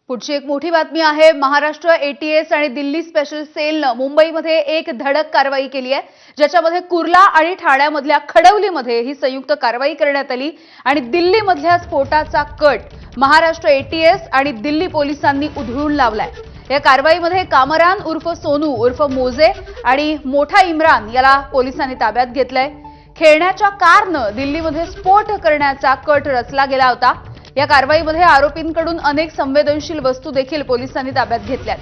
पुढची एक मोठी बातमी आहे। महाराष्ट्र एटीएस आणि दिल्ली स्पेशल सेलने मुंबईमध्ये एक धडक कारवाई केली आहे, ज्याच्यामध्ये कुर्ला आणि ठाण्यामधल्या खडवलीमध्ये ही संयुक्त कारवाई करण्यात आली आणि दिल्लीमधल्या स्फोटाचा कट महाराष्ट्र एटीएस आणि दिल्ली पोलिसांनी उधळून लावलाय। या कारवाईमध्ये कामरान उर्फ सोनू उर्फ मोजे आणि मोठा इम्रान याला पोलिसांनी ताब्यात घेतलंय। खेळण्याच्या कारनं दिल्लीमध्ये स्फोट करण्याचा कट रचला गेला होता। या कारवाईमध्ये आरोपींकडून अनेक संवेदनशील वस्तू देखील पोलिसांनी ताब्यात घेतल्यात।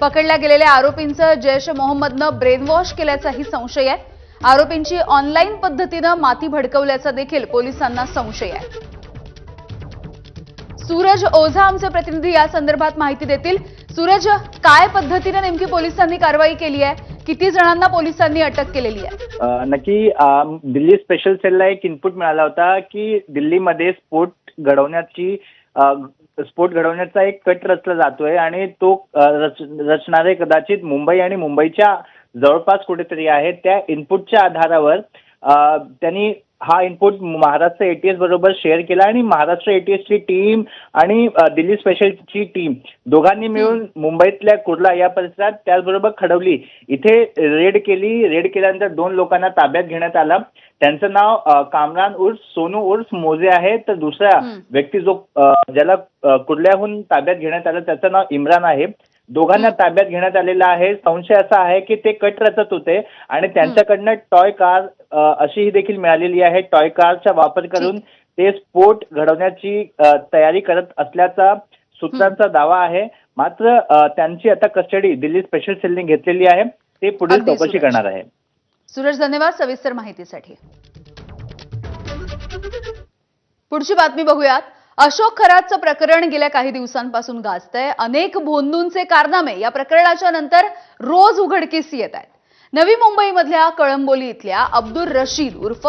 पकडल्या गेलेल्या आरोपींचं जैश मोहम्मदनं ब्रेन वॉश केल्याचाही संशय आहे। आरोपींची ऑनलाईन पद्धतीनं माती भडकवल्याचा देखील पोलिसांना संशय आहे। सूरज ओझा आमचे प्रतिनिधी या संदर्भात माहिती देतील। सूरज, काय पद्धतीने नेमकी पोलिसांनी कारवाई केली आहे? किती जणांना पोलिसांनी अटक केलेली आहे? नक्की दिल्ली स्पेशल सेलला एक इनपुट मिळाला होता की दिल्लीमध्ये स्फोट घडवण्याचा एक कट रचला जातोय आणि तो रचणारे कदाचित मुंबई आणि मुंबईच्या जवळपास कुठेतरी आहे। त्या इनपुटच्या आधारावर त्यांनी हा इनपुट महाराष्ट्र एटीएस बरोबर शेअर केला आणि महाराष्ट्र एटीएसची टीम आणि दिल्ली स्पेशलची टीम दोघांनी मिळून मुंबईतल्या कुर्ला या परिसरात त्याचबरोबर खडवली इथे रेड केली। रेड केल्यानंतर 2 लोकांना ताब्यात घेण्यात आलं। त्यांचं नाव कामरान उर्फ सोनू उर्फ मोजे आहे, तर दुसरा व्यक्ती जो ज्याला कुर्ल्याहून ताब्यात घेण्यात आलं त्याचं नाव इम्रान आहे। दोघांना ताब्यात घेण्यात आलेला आहे। संशय असा आहे की ते कट रचत होते आणि त्यांच्याकडनं टॉय कार अशीही देखील मिळालेली आहे। टॉय कारचा वापर करून ते स्फोट घडवण्याची तयारी करत असल्याचा सूत्रांचा दावा आहे। मात्र त्यांची आता कस्टडी दिल्ली स्पेशल सेलने घेतलेली आहे। ते पुढील चौकशी करणार आहे। सूरज, धन्यवाद सविस्तर माहितीसाठी। पुढची बातमी बघूयात। अशोक खरातचं प्रकरण गेल्या काही दिवसांपासून गाजतंय। अनेक भोंदूंचे कारनामे या प्रकरणाच्या नंतर रोज उघडकीस येत आहेत। नवी मुंबईमधल्या कळंबोली इथल्या अब्दुल रशीद उर्फ